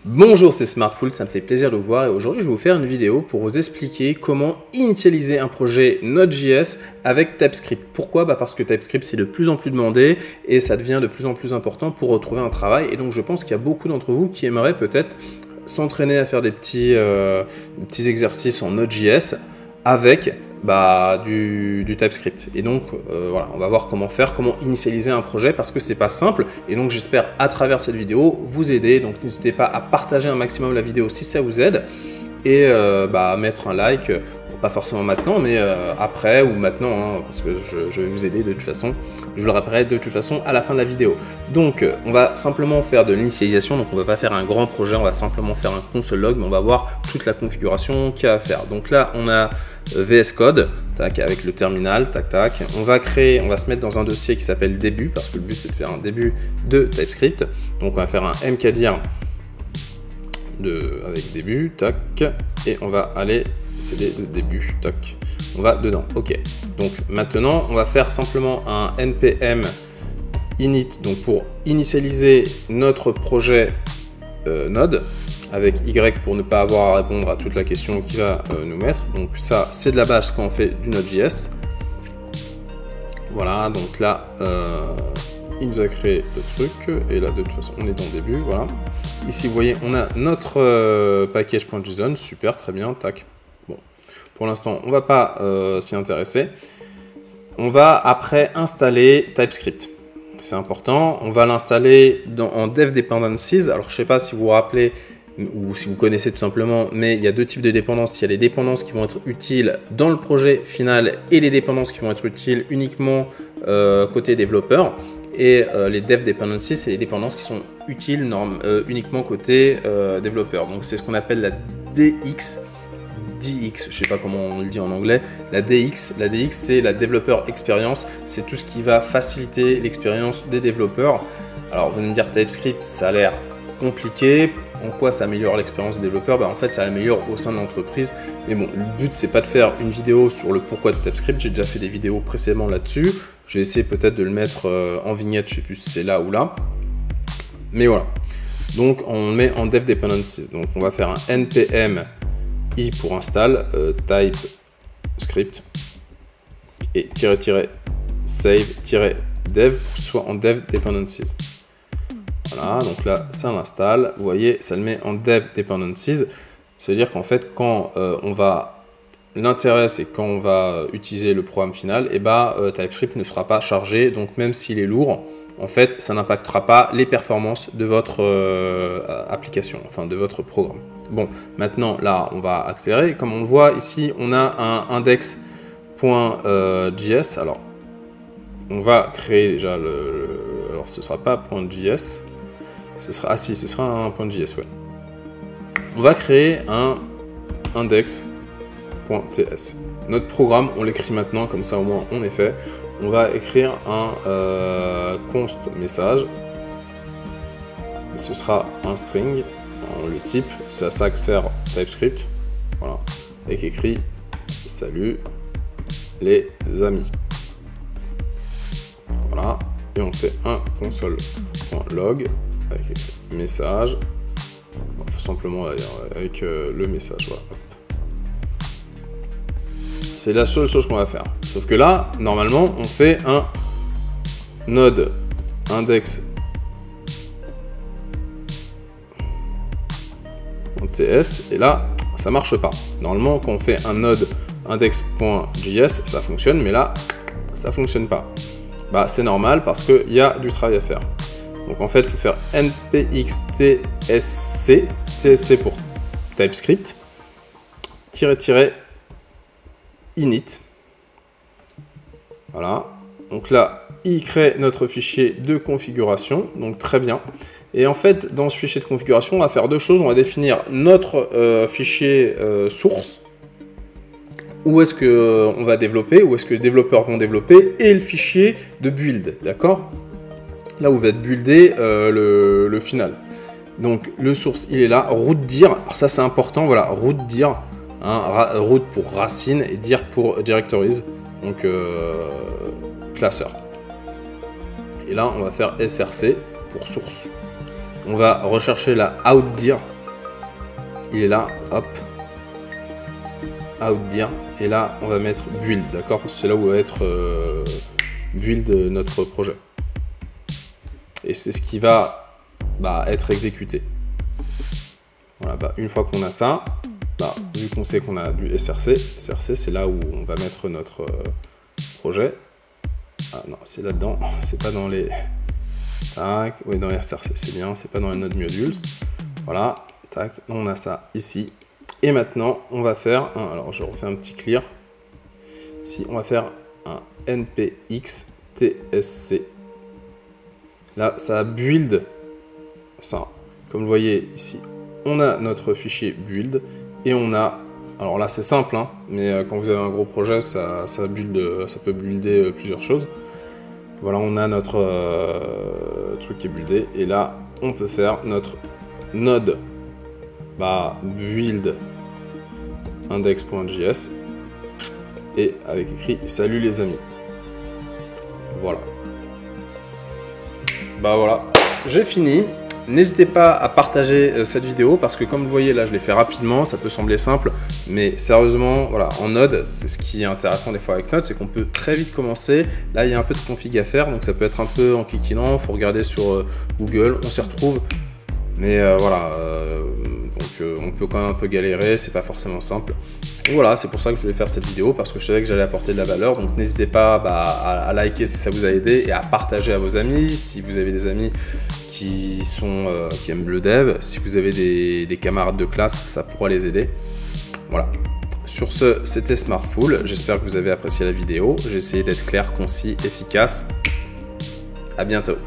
Bonjour, c'est Smartful, ça me fait plaisir de vous voir et aujourd'hui je vais vous faire une vidéo pour vous expliquer comment initialiser un projet Node.js avec TypeScript. Pourquoi? Parce que TypeScript c'est de plus en plus demandé et ça devient de plus en plus important pour retrouver un travail, et donc je pense qu'il y a beaucoup d'entre vous qui aimeraient peut-être s'entraîner à faire des petits exercices en Node.js avec du TypeScript. Et donc voilà, on va voir comment faire, comment initialiser un projet, parce que c'est pas simple. Et donc j'espère à travers cette vidéo vous aider. Donc n'hésitez pas à partager un maximum la vidéo si ça vous aide, et à mettre un like, pas forcément maintenant, mais après ou maintenant, hein, parce que je vais vous aider de toute façon. Je vous le rappellerai de toute façon à la fin de la vidéo. Donc on va simplement faire de l'initialisation, donc on va pas faire un grand projet, on va simplement faire un console log, mais on va voir toute la configuration qu'il y a à faire. Donc là on a VS Code, tac, avec le terminal, tac tac. On va se mettre dans un dossier qui s'appelle début, parce que le but c'est de faire un début de TypeScript. Donc on va faire un mkdir avec début, tac, et on va aller cd de début, tac. On va dedans, ok. Donc maintenant on va faire simplement un npm init, donc pour initialiser notre projet Node, avec Y pour ne pas avoir à répondre à toute la question qu'il va nous mettre. Donc ça, c'est de la base quand on fait du Node.js. Voilà, donc là, il nous a créé le truc, et là, de toute façon, on est dans le début, voilà. Ici, vous voyez, on a notre package.json, super, très bien, tac. Bon, pour l'instant, on va pas s'y intéresser. On va après installer TypeScript. C'est important, on va l'installer en dev dependencies. Alors, je sais pas si vous vous rappelez, ou si vous connaissez tout simplement, mais il y a deux types de dépendances. Il y a les dépendances qui vont être utiles dans le projet final et les dépendances qui vont être utiles uniquement côté développeur. Et les dev dependencies, c'est les dépendances qui sont utiles uniquement côté développeur. Donc c'est ce qu'on appelle la DX, je sais pas comment on le dit en anglais. La DX c'est la Developer Experience, c'est tout ce qui va faciliter l'expérience des développeurs. Alors vous allez me dire TypeScript, ça a l'air compliqué. En quoi ça améliore l'expérience des développeurs? En fait, ça l'améliore au sein de l'entreprise. Mais bon, le but, c'est pas de faire une vidéo sur le pourquoi de TypeScript. J'ai déjà fait des vidéos précédemment là-dessus. Je vais essayer peut-être de le mettre en vignette. Je sais plus si c'est là ou là. Mais voilà. Donc, on met en dev dependencies. Donc, on va faire un npm i pour install TypeScript et --save-dev pour que ce soit en dev dependencies. Voilà, donc là, ça l'installe. Vous voyez, ça le met en dev dependencies. C'est-à-dire qu'en fait, quand l'intérêt, c'est quand on va utiliser le programme final, TypeScript ne sera pas chargé. Donc, même s'il est lourd, en fait, ça n'impactera pas les performances de votre application, enfin de votre programme. Bon, maintenant, là, on va accélérer. Comme on le voit ici, on a un index.js. Alors, on va créer déjà alors, ce ne sera pas .js. Ce sera un .js, ouais. On va créer un index.ts. Notre programme, on l'écrit maintenant, comme ça au moins on est fait. On va écrire un const message. Ce sera un string. Alors, le type, c'est à ça que sert TypeScript. Voilà. Avec écrit salut les amis. Voilà. Et on fait un console.log avec message. Il faut simplement avec le message. Voilà. C'est la seule chose qu'on va faire. Sauf que là, normalement, on fait un node index.ts et là, ça marche pas. Normalement, quand on fait un node index.js, ça fonctionne, mais là, ça fonctionne pas. C'est normal parce qu'il y a du travail à faire. Donc en fait, il faut faire npx tsc, tsc pour TypeScript, --init. Voilà. Donc là, il crée notre fichier de configuration. Donc très bien. Et en fait, dans ce fichier de configuration, on va faire deux choses. On va définir notre fichier source. Où est-ce qu'on va développer, où est-ce que les développeurs vont développer, et le fichier de build, d'accord? Là où va être buildé le final. Donc le source, il est là, root dir, alors ça c'est important, voilà, root dir, hein, root pour racine et dir pour directories, donc classeur. Et là, on va faire src pour source. On va rechercher la outdir il est là, hop, outDir, et là on va mettre build, d'accord, parce que c'est là où va être build notre projet. Et c'est ce qui va être exécuté. Voilà, une fois qu'on a ça, vu qu'on sait qu'on a du SRC, c'est là où on va mettre notre projet. Ah non, c'est là-dedans, c'est pas dans les... Tac, oui, dans les SRC, c'est bien, c'est pas dans les node modules. Voilà, tac, on a ça ici. Et maintenant, on va faire un... Alors, je refais un petit clear. Ici, on va faire un npx tsc. Là, ça build ça. Comme vous voyez ici, on a notre fichier build et on a... Alors là, c'est simple, hein, mais quand vous avez un gros projet, ça peut builder plusieurs choses. Voilà, on a notre truc qui est buildé. Et là, on peut faire notre node build index.js et avec écrit salut les amis. Voilà. Voilà, j'ai fini. N'hésitez pas à partager cette vidéo parce que comme vous voyez là je l'ai fait rapidement, ça peut sembler simple, mais sérieusement voilà, en Node, c'est ce qui est intéressant des fois avec Node, c'est qu'on peut très vite commencer. Là il y a un peu de config à faire, donc ça peut être un peu enquiquinant, il faut regarder sur Google, on s'y retrouve. Mais voilà, donc on peut quand même un peu galérer, c'est pas forcément simple. Donc voilà, c'est pour ça que je voulais faire cette vidéo, parce que je savais que j'allais apporter de la valeur. Donc n'hésitez pas à liker si ça vous a aidé et à partager à vos amis. Si vous avez des amis qui aiment le dev, si vous avez des camarades de classe, ça pourra les aider. Voilà. Sur ce, c'était Smartful. J'espère que vous avez apprécié la vidéo. J'ai essayé d'être clair, concis, efficace. À bientôt.